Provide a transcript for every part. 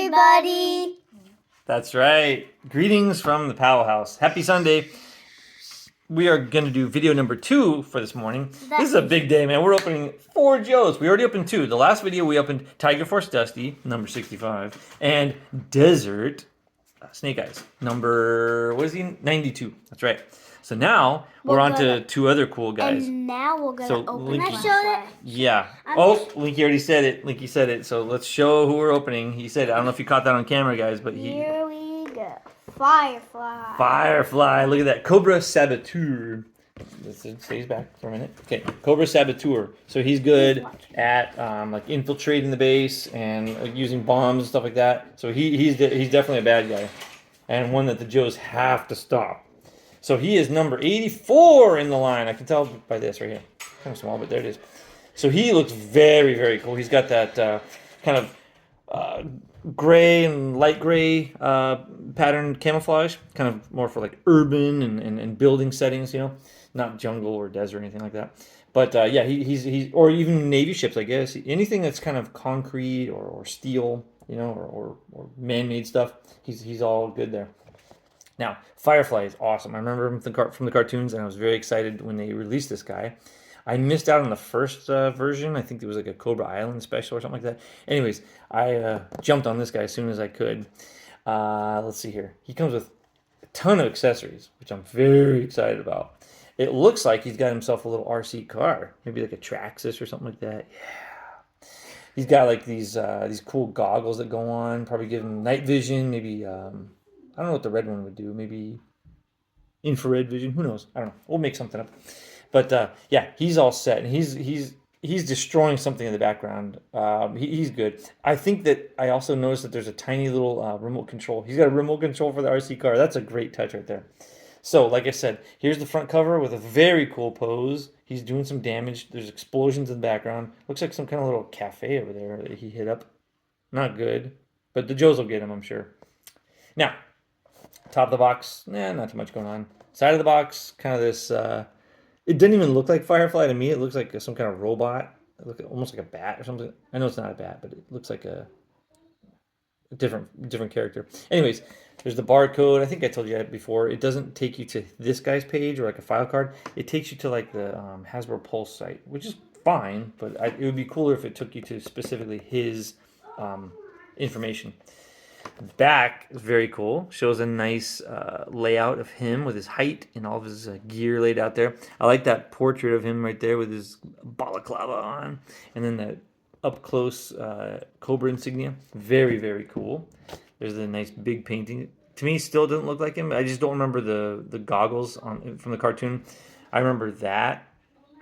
everybody. That's right. Greetings from the Powell House. Happy Sunday. We are going to do video number 2 for this morning. This is a big day, man. We're opening 4 Joes. We already opened 2. The last video we opened Tiger Force Dusty, number 65, and Desert Snake Eyes, number, what is he? 92. That's right. So now we're on to 2 other cool guys. And now we're going to open Linky, Firefly. Yeah. Linky already said it. Linky said it. So let's show who we're opening. He said it. I don't know if you caught that on camera, guys, but Here we go. Firefly. Firefly. Look at that. Cobra Saboteur. Stays back for a minute. Okay. Cobra Saboteur. So he's good at like infiltrating the base and using bombs and stuff like that. So he's definitely a bad guy. And one that the Joes have to stop. So he is number 84 in the line. I can tell by this right here. Kind of small, but there it is. So he looks very, very cool. He's got that kind of gray and light gray pattern camouflage. Kind of more for like urban and building settings, you know. Not jungle or desert or anything like that. But yeah, he's or even Navy ships, I guess. Anything that's kind of concrete or steel, you know, or man-made stuff. He's all good there. Now, Firefly is awesome. I remember him from the cartoons, and I was very excited when they released this guy. I missed out on the first version. I think it was like a Cobra Island special or something like that. Anyways, I jumped on this guy as soon as I could. Let's see here. He comes with a ton of accessories, which I'm very excited about. It looks like he's got himself a little RC car, maybe like a Traxxas or something like that. Yeah. He's got like these cool goggles that go on, probably give him night vision, maybe... I don't know what the red one would do. Maybe infrared vision. Who knows? I don't know. We'll make something up. But yeah, he's all set, and he's destroying something in the background. He's good. I think that I also noticed that there's a tiny little remote control. He's got a remote control for the RC car. That's a great touch right there. So, like I said, here's the front cover with a very cool pose. He's doing some damage. There's explosions in the background. Looks like some kind of little cafe over there that he hit up. Not good, but the Joes will get him, I'm sure. Now, top of the box, not too much going on. Side of the box, kind of this, it didn't even look like Firefly to me. It looks like some kind of robot. It looks almost like a bat or something. I know it's not a bat, but it looks like a different character. Anyways, there's the barcode. I think I told you that before. It doesn't take you to this guy's page or like a file card. It takes you to like the Hasbro Pulse site, which is fine, but it would be cooler if it took you to specifically his information. The back is very cool. Shows a nice layout of him with his height and all of his gear laid out there. I like that portrait of him right there with his balaclava on. And then that up close Cobra insignia. Very, very cool. There's a nice big painting. To me, still doesn't look like him. I just don't remember the goggles from the cartoon. I remember that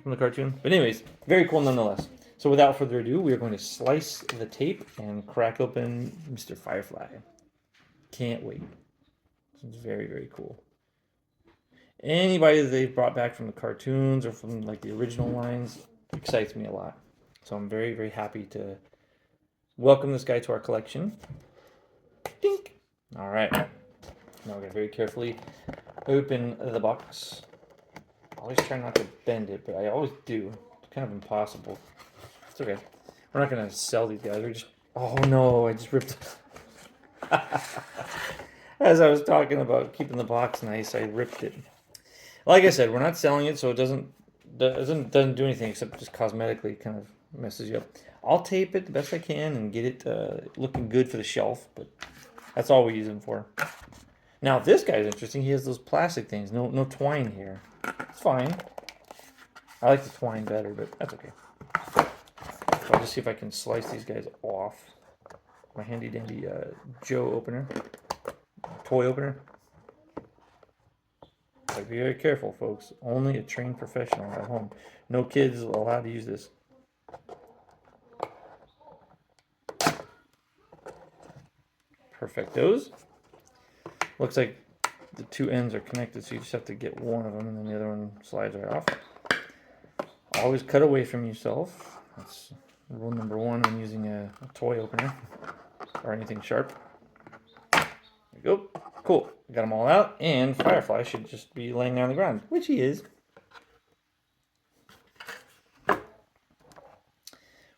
from the cartoon. But anyways, very cool nonetheless. So without further ado, we are going to slice the tape and crack open Mr. Firefly. Can't wait. It's very, very cool. Anybody that they've brought back from the cartoons or from like the original lines excites me a lot. So I'm very, very happy to welcome this guy to our collection. Dink! All right. Now we're going to very carefully open the box. I always try not to bend it, but I always do. It's kind of impossible. It's okay. We're not going to sell these guys. We're just... Oh, no. I just ripped it. As I was talking about keeping the box nice, I ripped it. Like I said, we're not selling it, so it doesn't do anything except just cosmetically kind of messes you up. I'll tape it the best I can and get it looking good for the shelf, but that's all we use them for. Now, this guy's interesting. He has those plastic things. No twine here. It's fine. I like the twine better, but that's okay. So I'll just see if I can slice these guys off. My handy dandy Joe opener, toy opener. So be very careful, folks. Only a trained professional at home. No kids allowed to use this. Perfectos. Looks like the two ends are connected, so you just have to get one of them, and then the other one slides right off. Always cut away from yourself. That's rule number 1 when using a toy opener or anything sharp. There we go. Cool. Got them all out, and Firefly should just be laying on the ground, which he is.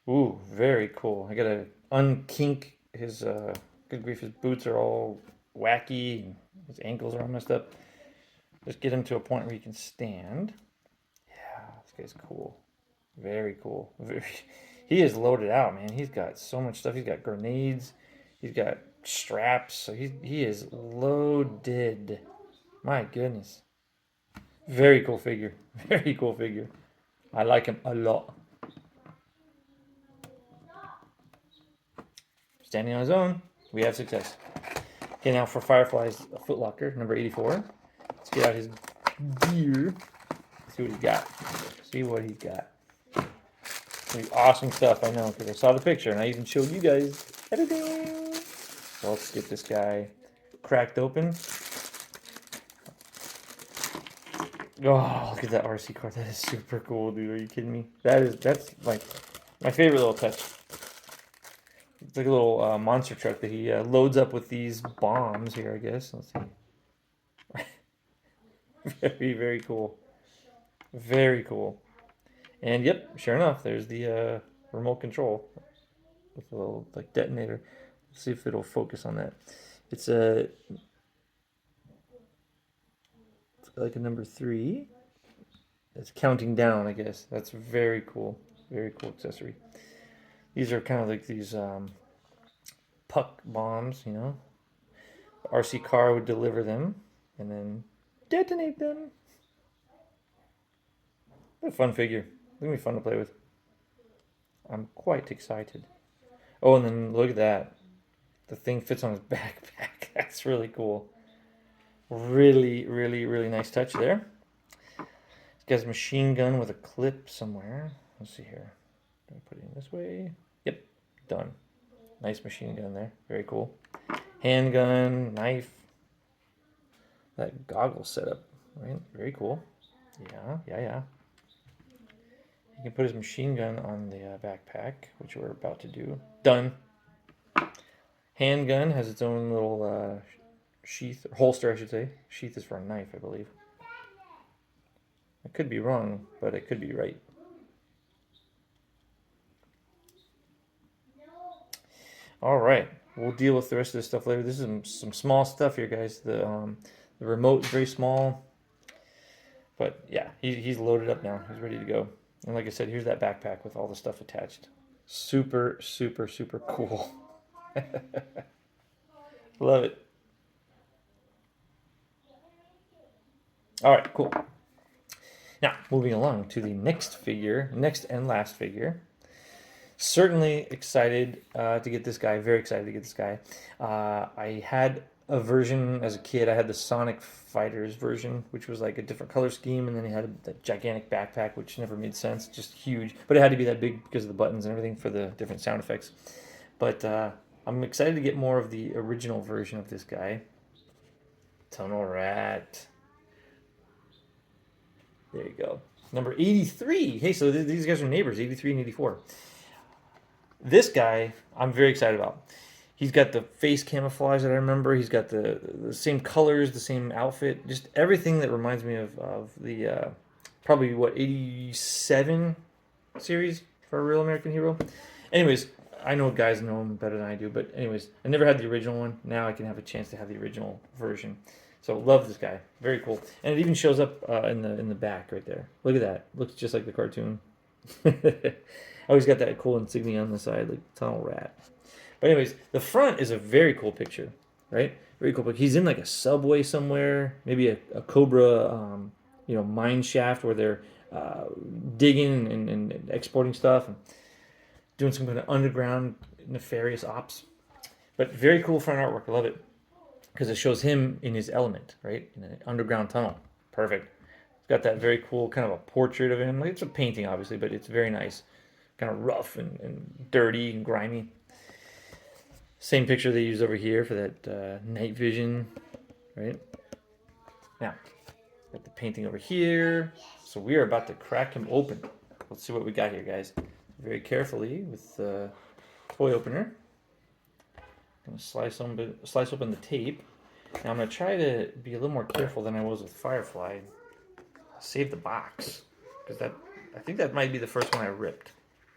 Ooh, very cool. I gotta unkink his Good grief, his boots are all wacky. And his ankles are all messed up. Just get him to a point where he can stand. Yeah, this guy's cool. Very cool. He is loaded out, man. He's got so much stuff. He's got grenades. He's got straps. So he is loaded. My goodness. Very cool figure. Very cool figure. I like him a lot. Standing on his own, we have success. Okay, now for Firefly's footlocker, number 84. Let's get out his gear. See what he's got. See what he's got. Pretty awesome stuff, I know, because I saw the picture and I even showed you guys everything. So let's get this guy cracked open. Oh, look at that RC car. That is super cool, dude. Are you kidding me? That's like my favorite little touch. It's like a little monster truck that he loads up with these bombs here, I guess. Let's see. Very, very cool. Very cool. And yep, sure enough, there's the remote control with a little like detonator. Let's see if it'll focus on that. It's like a number 3. It's counting down, I guess. That's very cool. Very cool accessory. These are kind of like these puck bombs, you know. The RC car would deliver them and then detonate them. What a fun figure. It's gonna be fun to play with. I'm quite excited. Oh, and then look at that. The thing fits on his backpack. That's really cool. Really, really, really nice touch there. This guy's machine gun with a clip somewhere. Let's see here. Can I put it in this way? Yep, done. Nice machine gun there. Very cool. Handgun, knife. That goggle setup, right? Very cool. Yeah. He can put his machine gun on the backpack, which we're about to do. Done. Handgun has its own little sheath, or holster, I should say. Sheath is for a knife, I believe. I could be wrong, but I could be right. All right, we'll deal with the rest of this stuff later. This is some small stuff here, guys. The remote is very small, but yeah, he's loaded up now. He's ready to go. And like I said, here's that backpack with all the stuff attached. Super, super, super cool. Love it. All right, cool. Now, moving along to the next figure, next and last figure. Certainly excited to get this guy. Very excited to get this guy. I had a version as a kid. I had the Sonic Fighters version, which was like a different color scheme, and then he had that gigantic backpack, which never made sense, just huge. But it had to be that big because of the buttons and everything for the different sound effects. But I'm excited to get more of the original version of this guy. Tunnel Rat. There you go. Number 83. Hey, so these guys are neighbors, 83 and 84. This guy, I'm very excited about. He's got the face camouflage that I remember. He's got the same colors, the same outfit, just everything that reminds me of the probably 87 series for a Real American Hero. Anyways, I know guys know him better than I do, but anyways, I never had the original one. Now I can have a chance to have the original version. So love this guy, very cool, and it even shows up in the back right there. Look at that, looks just like the cartoon. I always got that cool insignia on the side, like Tunnel Rat. But anyways, the front is a very cool picture, right? Very cool. But he's in like a subway somewhere, maybe a Cobra, mine shaft where they're digging and exporting stuff and doing some kind of underground nefarious ops. But very cool front artwork. I love it because it shows him in his element, right? In an underground tunnel. Perfect. It's got that very cool kind of a portrait of him. Like, it's a painting, obviously, but it's very nice. Kind of rough and dirty and grimy. Same picture they use over here for that night vision, right? Now, got the painting over here. So we are about to crack him open. Let's see what we got here, guys. Very carefully with the toy opener. Gonna slice open the tape. Now I'm gonna try to be a little more careful than I was with Firefly. Save the box because I think that might be the first one I ripped.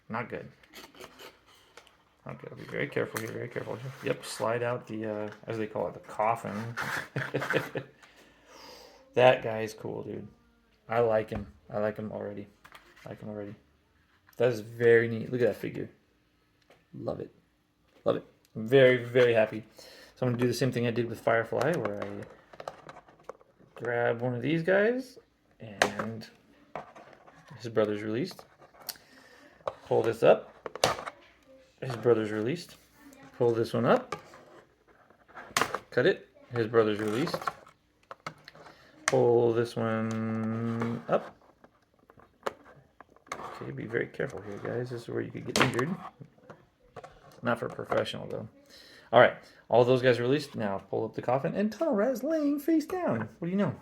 Not good. Okay, be very careful here. Very careful. Yep, slide out the as they call it, the coffin. That guy is cool, dude. I like him. I like him already. That is very neat. Look at that figure. Love it. Love it. I'm very, very happy. So I'm going to do the same thing I did with Firefly, where I grab one of these guys, and his brother's released. Pull this up. His brother's released. Pull this one up. Cut it. His brother's released. Pull this one up. Okay, be very careful here, guys. This is where you could get injured. Not for a professional, though. All right, all those guys are released. Now pull up the coffin, and Tunnel Rat's laying face down. What do you know?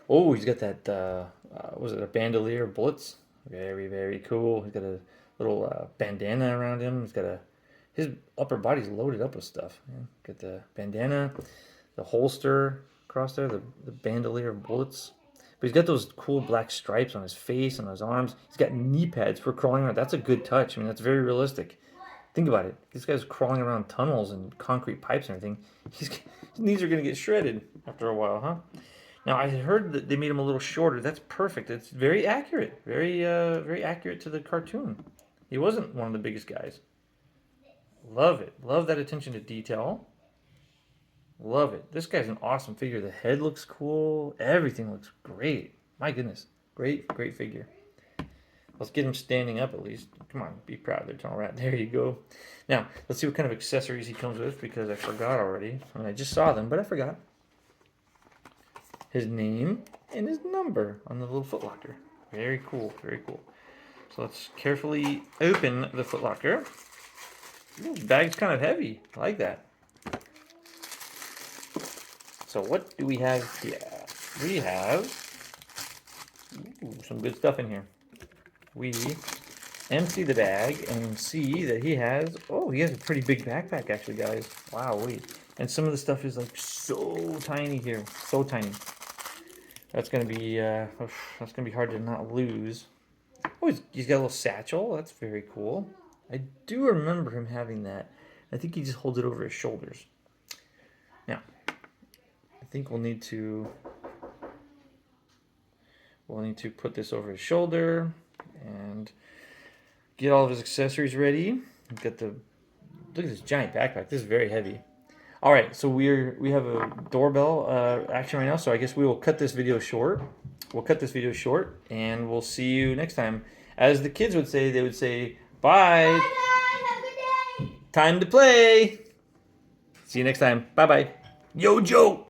Oh, he's got that, was it a bandolier of bullets? Very, very cool. He's got a little bandana around him. His upper body's loaded up with stuff. Man. Got the bandana, the holster across there, the bandolier of bullets. But he's got those cool black stripes on his face and his arms. He's got knee pads for crawling around. That's a good touch. I mean, that's very realistic. Think about it. This guy's crawling around tunnels and concrete pipes and everything. His knees are going to get shredded after a while, huh? Now, I heard that they made him a little shorter. That's perfect. It's very accurate. Very accurate to the cartoon. He wasn't one of the biggest guys. Love it. Love that attention to detail. Love it. This guy's an awesome figure. The head looks cool. Everything looks great. My goodness. Great figure. Let's get him standing up at least. Come on, be proud there, Tunnel Rat. There you go. Now, let's see what kind of accessories he comes with, because I forgot already. I mean, I just saw them, but I forgot. His name and his number on the little footlocker. Very cool, very cool. So let's carefully open the footlocker. Ooh, the bag's kind of heavy. I like that. So what do we have here? We have some good stuff in here. We empty the bag and see that he has a pretty big backpack actually, guys. Wow, wait. And some of the stuff is like so tiny here. So tiny. That's gonna be hard to not lose. Oh, he's got a little satchel. That's very cool. I do remember him having that. I think he just holds it over his shoulders. Now, I think we'll need to put this over his shoulder and get all of his accessories ready. Look at this giant backpack. This is very heavy. All right, so we have a doorbell action right now. So I guess we will cut this video short. And we'll see you next time. As the kids would say, they would say, "Bye. Bye, guys. Have a good day." Time to play." See you next time. Bye bye. Yo, Joe.